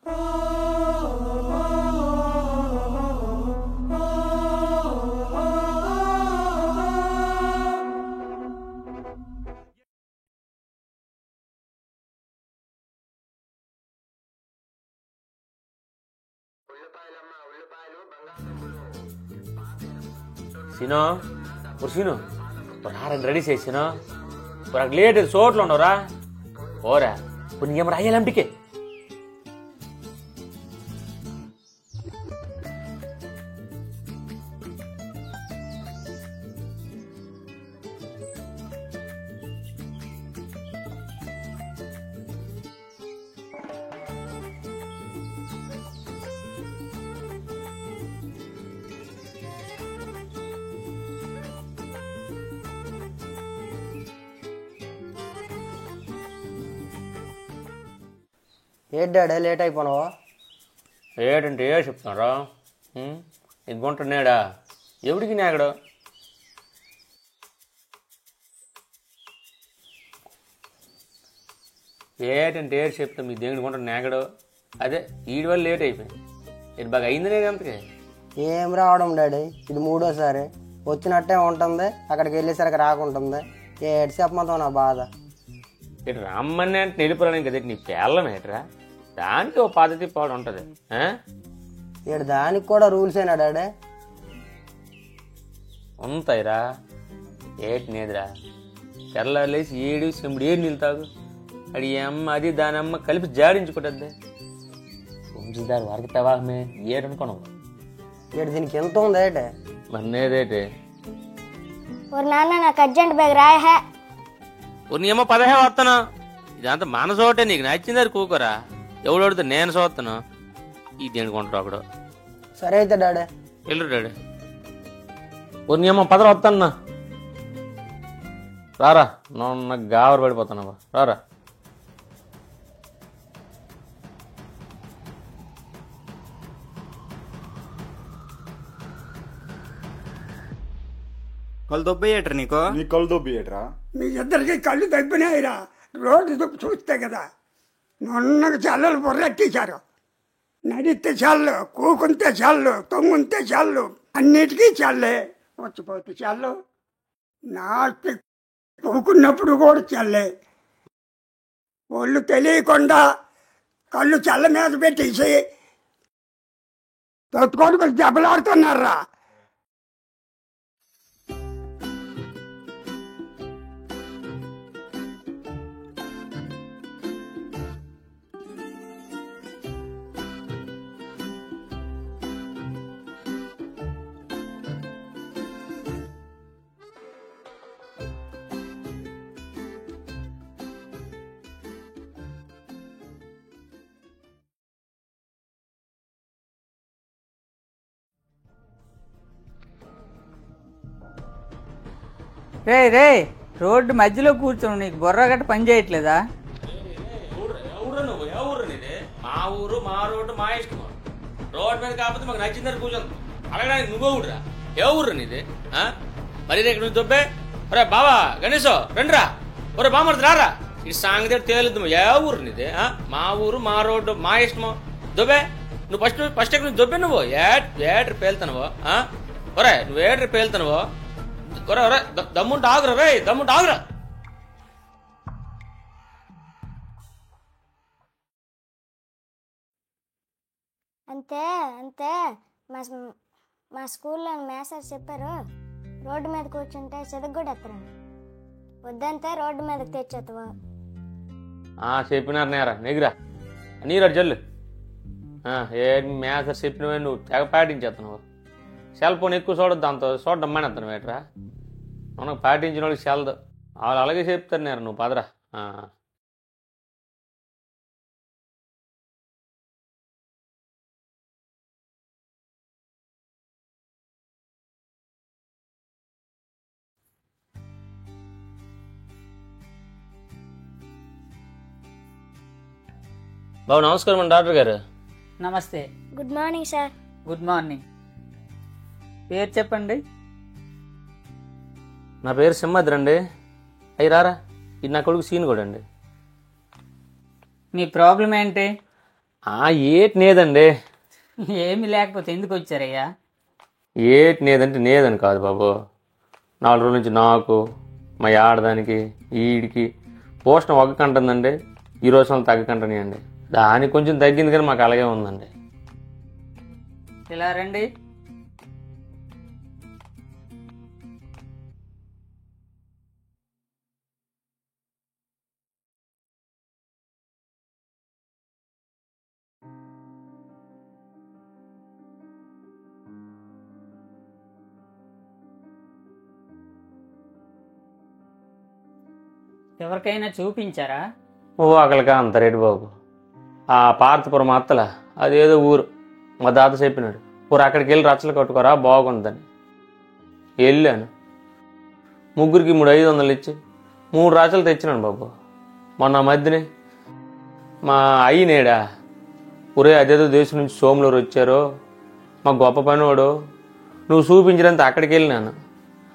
Sino ఒక scene రారని ready చేసినో ఒక late చోట్లు ఉండవురా ఓరా ఇప్పుడు నీకేం రాయాలంటికే ఏంటి డాడీ లేట్ అయిపోనావా? ఏటంటే ఏ చెప్తున్నారా ఇది కొంటున్నాడా ఎవడికి నాగడు ఏటంటే ఏడు చెప్తాం మీ దేవుడి కొంటాడు నాగడు అదే వీడి వల్ల లేట్ అయిపోయింది ఇది బాగా అయింది నేను అంతకే ఏం రావడం డాడీ, ఇది మూడోసారి. వచ్చినట్టే ఉంటుంది, అక్కడికి వెళ్ళేసరికి రాకుంటుంది. ఏడు చెప్పమంటావు నా బాధ. ఇటు రమ్మని అంటే నిలిపోరాని కదా నీ పేర్లం ఏట్రా దానికి ఓ పద్ధతి పాడు ఉంటుంది. ఇక్కడ దానికి కూడా రూల్స్ అయినా డాడీ? ఉంటాయిరా ఏటి నేదిరా తెల్లారులేసి ఏడు చెంబుడు ఏడు నీళ్ళు తాగు అది అమ్మ అది దాని అమ్మ కలిపి జాడించుకుంటుంది ఉంచుదారు వరకు తవాహమే ఏడనుకోను ఇక్కడ దీనికి ఎంత ఉంది ఏటే? మన్నేదేటే నాన్న నాకు అర్జెంట్ బ్యాగ్ రాయహే ఏమో 15 వస్తాను ఇదంతా మనసోటే నీకు నచ్చిందని కూకోరా ఎవడు నేను చూస్తాను ఈ దేని కొంటారు అక్కడ. సరే అయితే డాడీ. వెళ్ళు డాడీ ఏమో 10 వస్తాను రారా నాకు గావరు పడిపోతాను రారా. కళ్ళు దొబ్బేయట్రా నీకు? నీ కళ్ళు దొబ్బేయట్రా? మీ ఇద్దరికి కళ్ళు తప్పినాయిరా. రోడ్డు దుప్పు చూస్తే కదా నున్నగా చల్లలు బుర్రెట్టించారు. నడిస్తే చల్లు, కూకుంటే చల్లు, తొంగుంటే చల్లు, అన్నిటికీ చల్లే. వచ్చిపోతే చల్లు, నాకు కూకున్నప్పుడు కూడా చల్లే. ఒళ్ళు తెలియకుండా కళ్ళు చల్ల మీద పెట్టేసి తొట్టుకొని దెబ్బలాడుతున్నారా. రే రే రోడ్డు మధ్యలో కూర్చోను, నీకు బొర్ర గట్ట పని చేయట్లేదా? మా ఊరు మా రోడ్డు మా ఇష్టం. రోడ్డు మీద కాకపోతే మాకు నచ్చిందని కూర్చోండి అలాగే నువ్వు ఊరురా ఏ ఊర్రు నీది మరి ఇక్కడ నుంచి దొబ్బే ఒరే బావా గణేశో రండిరా ఒరే బామర్ది రారా ఈ సాంగతి తేలుద్దాము ఏ ఊరు నీది మా ఊరు మా రోడ్డు మా ఇష్టము దొబ్బే నువ్వు ఫస్ట్ ఎక్కడ నుంచి దొబ్బే నువ్వు ఏట్రి పేలుతానువో ఒరే నువ్వు ఏట్రి పేలుతానువో ఒరే ఒరే దమ్ముంటే ఆగురా రే దమ్ముంటే ఆగురా. అంతే అంతే మా స్కూల్లో మేసార్ చెప్పారు రోడ్డు మీద కూర్చుంటే చెదగొడేస్తారని. వద్దంతే రోడ్డు మీదకి తెచ్చేస్తావా? చెప్పినారు నేరా నెగిరా నీరు జల్లు ఏ మేసార్ చెప్పినవే నువ్వు తెగ పాటించేస్తున్నావు. సెల్ ఫోన్ ఎక్కువ చూడద్దు, దాంతో చూడడం మానేస్తాను ఏట్రా. మనకు పాటించిన వాళ్ళకి సెల్దు వాళ్ళు అలాగే చెప్తారు నేరా నువ్వు పదరా. బాబు నమస్కారం అండి డాక్టర్ గారు. నమస్తే. Good morning sir. Good morning. పేరు చెప్పండి. నా పేరు సింహాద్రి అండి. అయ్యి రారా ఇది నా కొడుకు సీన్ కూడా అండి. మీ ప్రాబ్లం ఏంటి? ఏటి నేదండి. ఏమి లేకపోతే ఎందుకు వచ్చారయ్యా? ఏటి నేదంటే నేదని కాదు బాబు, 4 రోజుల నుంచి నాకు మా ఆడదానికి ఈడికి పోషణ ఒగ్గకంటుందండి. ఈ రోజు తగ్గకంటనియండి. దానికి కొంచెం తగ్గింది కానీ మాకు అలాగే ఉందండి. ఇలా రండి. ఎవరికైనా చూపించారా? అక్కడికి అంత రేటు బాబు. ఆ పార్తపురం అత్తల అదేదో ఊరు మా తాత చెప్పినాడు, ఊరు అక్కడికి వెళ్ళి రచ్చలు కట్టుకోరా బాగుందని వెళ్ళాను. ముగ్గురికి 3,500 ఇచ్చి 3 రచ్చలు తెచ్చినాను బాబు. మొన్న మధ్యనే మా అయ్యనేడా, ఊరే అదేదో దేశం నుంచి సోములూరు వచ్చారో, మా గొప్ప పనివాడు, నువ్వు చూపించినంత అక్కడికి వెళ్ళినాను.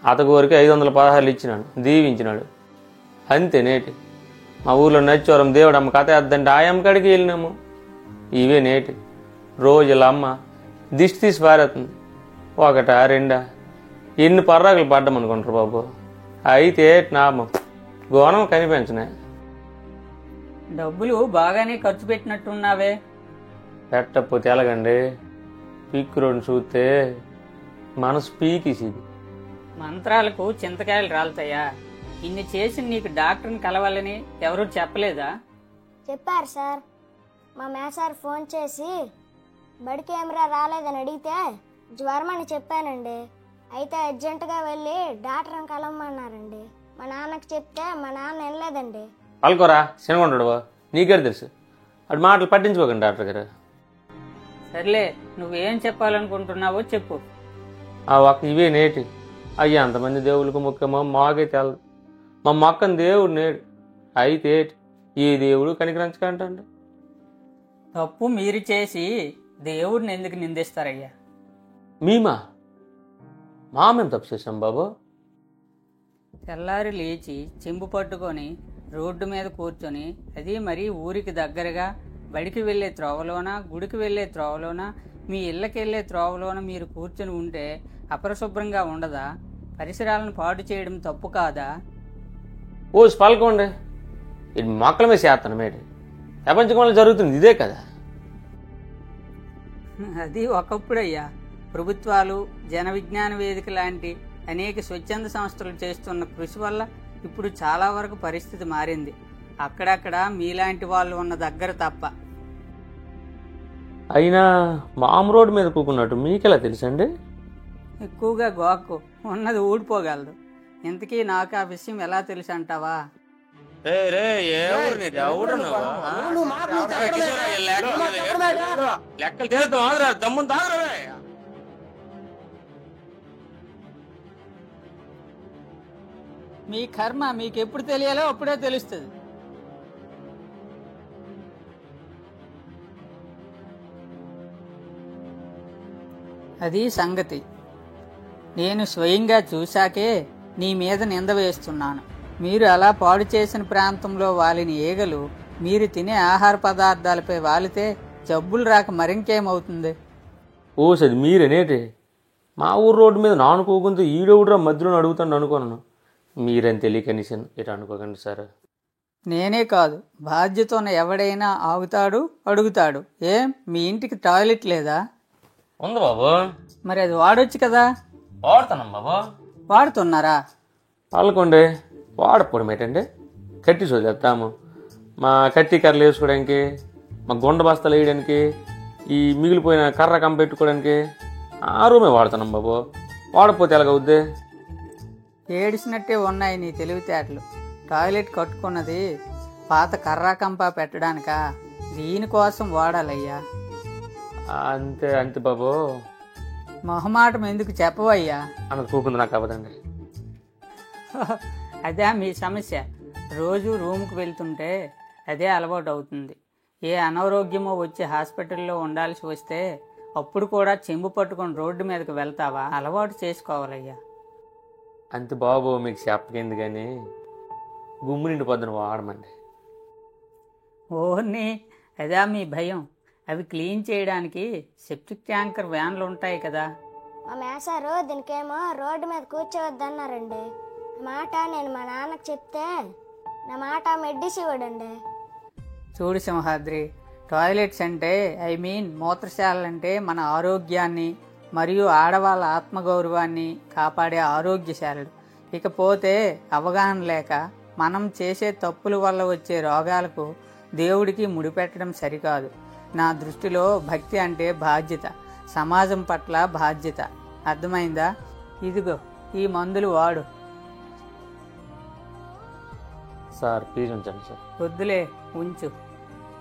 అతకు వరకు 516 ఇచ్చినాను, దీవించినాడు. అంతే నేటి. మా ఊర్లో నచ్చోరం దేవుడు అమ్మ కథ వేద్దంటే ఆయమ్మ కాడికి వెళ్ళినాము. ఇవే నేటి. రోజుల అమ్మ దిష్టి తీసి పారేస్తుంది. 1, 2 ఎన్ని పర్రాకులు పడ్డామనుకుంటారు బాబు. అయితే నా గోనం కనిపించనే. డబ్బులు బాగానే ఖర్చు పెట్టినట్టున్నావే. పెట్టకపోతే ఎలాగండి? పీక్కు రోడ్డు చూస్తే మనసు పీకిసిది. మంత్రాలకు చింతకాయలు రాలుతాయా? ఇన్ని చేసి నీకు డాక్టర్ని కలవాలని ఎవరూ చెప్పలేదా? చెప్పారు సార్. మా మేసార్ ఫోన్ చేసి బడికి ఏమరా రాలేదని అడిగితే జ్వరం అని చెప్పానండి. అయితే అర్జెంటుగా వెళ్ళి డాక్టర్ని కలవమన్నారండి. మా నాన్నకి చెప్తే మా నాన్న వెళ్ళలేదండి. పలుకోరా శనగొండడు, నీకే తెలుసు. అటు మాటలు పట్టించుకోకండి డాక్టర్ గారు. సర్లే, నువ్వేం చెప్పాలనుకుంటున్నావో చెప్పు. ఇవే నేటి. అయ్యా అంతమంది దేవుళ్ళకు ముఖ్యమో మాకే తెలదు. మా మొక్కని దేవుడు నేడు. అయితే ఈ దేవుడు కనికరించకంటండి. తప్పు మీరు చేసి దేవుడిని ఎందుకు నిందిస్తారయ్యా? మేం తప్పు చేసాం బాబు. తెల్లారి లేచి చెంబు పట్టుకొని రోడ్డు మీద కూర్చొని, అది మరీ ఊరికి దగ్గరగా బడికి వెళ్ళే త్రోవలోనా, గుడికి వెళ్ళే త్రోవలోనా, మీ ఇళ్ళకి వెళ్ళే త్రోవలోన మీరు కూర్చొని ఉంటే అపరిశుభ్రంగా ఉండదా? పరిసరాలను పాడు చేయడం తప్పు కాదా? పలుకోండి. ఇది మొక్కల మీద చేస్తాను మేటి. ప్రపంచంలో జరుగుతుంది ఇదే కదా. అది ఒకప్పుడయ్యా. ప్రభుత్వాలు, జన విజ్ఞాన వేదిక లాంటి అనేక స్వచ్ఛంద సంస్థలు చేస్తున్న కృషి వల్ల ఇప్పుడు చాలా వరకు పరిస్థితి మారింది. అక్కడక్కడ మీలాంటి వాళ్ళు ఉన్న దగ్గర తప్ప. అయినా మామూలు రోడ్డు మీద కూకున్నట్టు మీకెలా తెలుసండి? ఎక్కువగా గోక్కు, ఉన్నది ఊడిపోగలదు. ఇంతకీ నాకు ఆ విషయం ఎలా తెలుసు అంటావా? మీ కర్మ మీకెప్పుడు తెలియాలో అప్పుడే తెలుస్తుంది. అది సంగతి. నేను స్వయంగా చూశాకే నీ మీద నింద వేస్తున్నాను. మీరు అలా పాడు చేసిన ప్రాంతంలో వాలిన ఈగలు మీరు తినే ఆహార పదార్థాలపై వాలితే జబ్బులు రాక మరింకేమవుతుంది? అది మీరేనేటి. మా ఊరు రోడ్డు మీద నానుకోకుంటే ఈడవుడురా మధ్యలో అడుగుతాను అనుకోను. మీరేం తెలియకనిసాను ఇటు అనుకోకండి సార్. నేనే కాదు, బాధ్యత ఉన్న ఎవడైనా ఆగుతాడు, అడుగుతాడు. మీ ఇంటికి టాయిలెట్ లేదా? ఉంది బాబు. మరి అది వాడొచ్చు కదా. వాడుతున్నాం బాబు. వాడుతున్నారా? వాళ్ళకుండే వాడకపోవడం ఏంటండి. కట్టి చదివేస్తాము. మా కట్టి కర్రలు వేసుకోవడానికి, మా గుండ బస్తాలు వేయడానికి, ఈ మిగిలిపోయిన కర్ర కంప పెట్టుకోవడానికి ఆ రూమే వాడుతున్నాం బాబు. వాడకపోతే ఎలాగవుద్ది? ఏడిసినట్టే ఉన్నాయి నీ తెలివితేటలు. టాయిలెట్ కట్టుకున్నది పాత కర్రా కంప పెట్టడానికా? దీనికోసం వాడాలయ్యా. అంతే అంతే బాబు. మొహమాటం ఎందుకు చెప్పవయ్యా? అన్నది కూకుంది నాకు అవ్వదండి. అదే మీ సమస్య. రోజు రూమ్కి వెళ్తుంటే అదే అలవాటు అవుతుంది. ఏ అనారోగ్యమో వచ్చి హాస్పిటల్లో ఉండాల్సి వస్తే అప్పుడు కూడా చెంబు పట్టుకొని రోడ్డు మీదకి వెళ్తావా? అలవాటు చేసుకోవాలయ్యా. అంతే బాబు, మీకు చెప్పకింది కానీ గుమ్ము నిండి పొద్దున వాడమండి. ఓహ్ని అదా మీ భయం? అవి క్లీన్ చేయడానికి సెప్టిక్ ట్యాంకర్ వ్యాన్లు ఉంటాయి కదా. మా మేసారు దీనికేమో రోడ్డు మీద కూర్చోవద్దన్నారండి. ఆ మాట నేను మా నాన్నకు చెప్తే నా మాట మెడ్డిసివాడండి. చూడు సింహాద్రి, టాయిలెట్స్ అంటే మూత్రశాలలంటే మన ఆరోగ్యాన్ని మరియు ఆడవాళ్ళ ఆత్మగౌరవాన్ని కాపాడే ఆరోగ్యశాలలు. ఇకపోతే అవగాహన లేక మనం చేసే తప్పుల వల్ల వచ్చే రోగాలకు దేవుడికి ముడిపెట్టడం సరికాదు. నా దృష్టిలో భక్తి అంటే బాధ్యత, సమాజం పట్ల బాధ్యత. అర్థమైందా? ఇదిగో ఈ మందులు వాడు. సార్ ప్లీజ్ ఉంచండి సార్. వద్దులే, ఉంచు.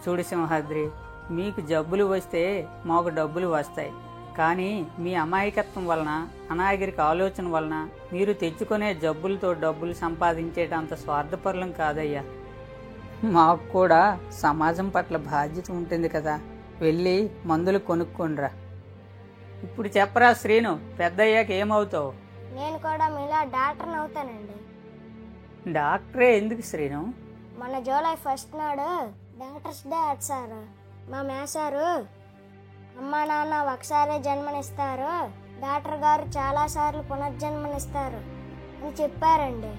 చూడు సింహాద్రి, మీకు జబ్బులు వస్తే మాకు డబ్బులు వస్తాయి. కానీ మీ అమాయకత్వం వలన, అనాగరిక ఆలోచన వలన మీరు తెచ్చుకునే జబ్బులతో డబ్బులు సంపాదించేటంత స్వార్థపరులం కాదయ్యా. మాకు కూడా సమాజం పట్ల బాధ్యత ఉంటుంది కదా. వెళ్ళి మందులు కొనుక్కోండిరా. ఇప్పుడు చెప్పరా శ్రీను, పెద్దయ్యాక ఏమవుతావు? నేను కూడా మీలా డాక్టర్ని అవుతానండి. డాక్టరే ఎందుకు శ్రీను? మొన్న జూలై 1 నాడు డాక్టర్స్ డే అట్ సార్. మా మేసారు అమ్మా నాన్న ఒకసారే జన్మనిస్తారు, డాక్టర్ గారు చాలా సార్లు పునర్జన్మనిస్తారు అని చెప్పారండి.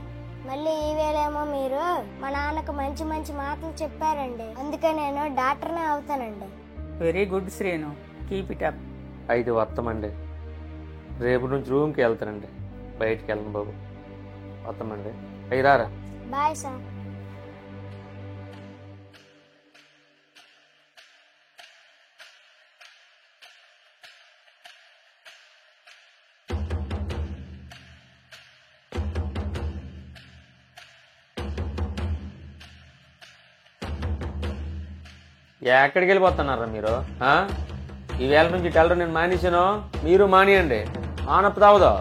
మళ్ళీ ఈ వేళేమో మీరు మా నాన్నకు మంచి మంచి మాటలు చెప్పారండి. అందుకే నేను డాక్టర్నే అవుతానండి. Very good Srinu, keep it up. అయితే వస్తామండి. రేపు నుంచి రూమ్కి వెళ్తానండి, బయటికి వెళ్ళను బాబు. వస్తామండి. అయ్యి రారా. Bye sir. ఎక్కడికి వెళ్ళిపోతున్నారా మీరు? ఈ వేళ నుంచి టెల్లర్ నేను మానేశాను, మీరు మానేయండి. మానపు తావదో.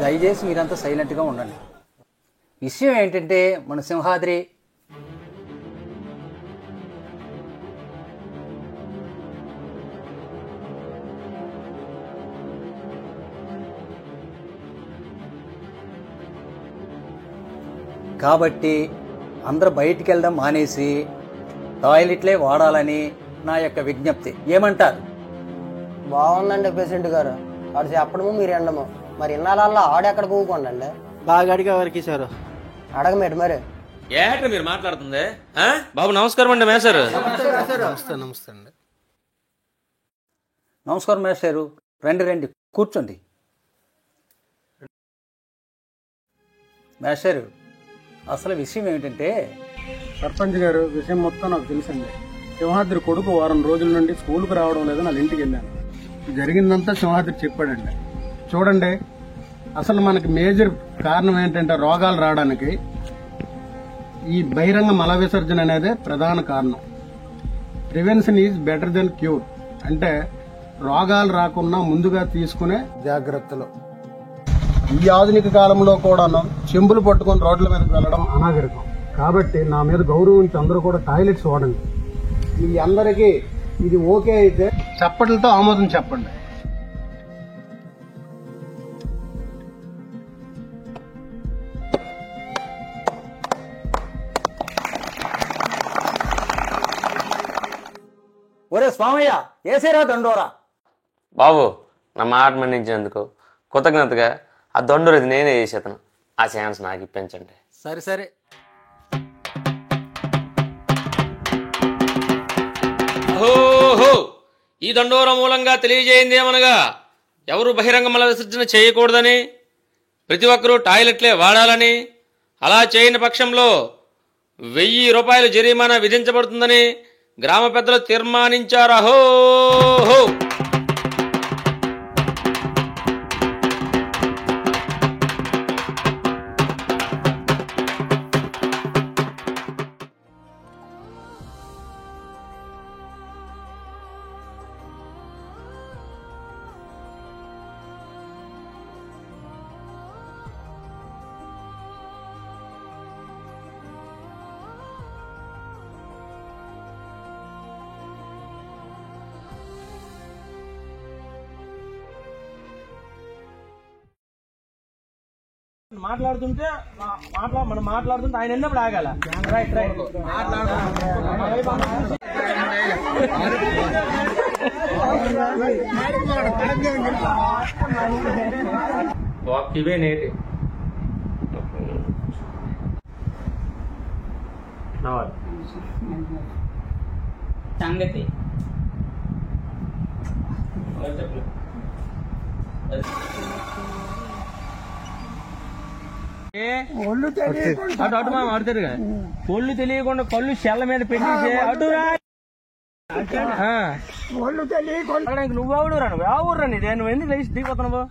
దయచేసి మీరంతా సైలెంట్గా ఉండండి. విషయం ఏంటంటే మన సింహాద్రి కాబట్టి అందరూ బయటికి వెళ్ళడం మానేసి టాయిలెట్లే వాడాలని నా యొక్క విజ్ఞప్తి. ఏమంటారు? బాగుందండి పేషెంట్ గారు. వాడు చెప్పడము మీరు ఎండము. మరి ఇన్నాళ్ళల్లో ఆడెక్కడ కూకుండండి. బాగా అడిగా వారికి సార్. అడగమేటి మరి. ఏట మీరు మాట్లాడుతుంది? బాబు నమస్కారం అండి మేసారు. నమస్తే అండి. నమస్కారం మేస్టారు. రండి రండి, కూర్చోండి. మేస్టారు, అసలు విషయం ఏమిటంటే, సర్పంచ్ గారు, విషయం మొత్తం నాకు తెలుసండి. సింహాద్రి కొడుకు వారం రోజుల నుండి స్కూల్కి రావడం లేదు. వాళ్ళ ఇంటికి వెళ్ళాను. జరిగిందంతా సింహాద్రి చెప్పాడండి. చూడండి, అసలు మనకి మేజర్ కారణం ఏంటంటే రోగాలు రావడానికి ఈ బహిరంగ మల విసర్జన అనేదే ప్రధాన కారణం. Prevention is better than cure. అంటే రోగాలు రాకుండా ముందుగా తీసుకునే జాగ్రత్తలు. ఈ ఆధునిక కాలంలో కూడాను చెంబులు పట్టుకొని రోడ్ల మీదకి వెళ్ళడం అనాగరికం. కాబట్టి నా మీద గౌరవించి అందరూ కూడా టాయిలెట్స్ వాడండి. మీ అందరికీ ఇది ఓకే అయితే చప్పట్లతో ఆమోదం చెప్పండి. ఒరే స్వామయ్య, ఏసేరా దండోరా. బాబు నా మాట మన్నించినందుకు కృతజ్ఞతగా ఆ దొండరు నేనే చేసేతను. ఆ ఛాన్స్ నాకు ఇప్పించండి. సరే సరే. ఓహో, ఈ దండోర మూలంగా తెలియజేయింది ఏమనగా ఎవరు బహిరంగ మల విసర్జన చేయకూడదని, ప్రతి ఒక్కరూ టాయిలెట్లే వాడాలని, అలా చేయని పక్షంలో 1000 రూపాయలు జరిమానా విధించబడుతుందని గ్రామ పెద్దలు తీర్మానించారు. అహో. మాట్లాడుతుంటే మనం మాట్లాడుతుంటే ఆయన ఎన్నప్పుడు ఆగాల. రైట్ రైట్ ఇవే నేటి సంగతి అటు మామ అడుతారు కదా, ఒళ్ళు తెలియకుండా కళ్ళు చెల్ల మీద పెట్టేసి అటురా. ఒళ్ళు తెలియకుండా నువ్వు ఎవడు రా, నువ్వు ఎవరు రా, నువ్వు ఎందుకు లేచి దిగిపోతున్నావు?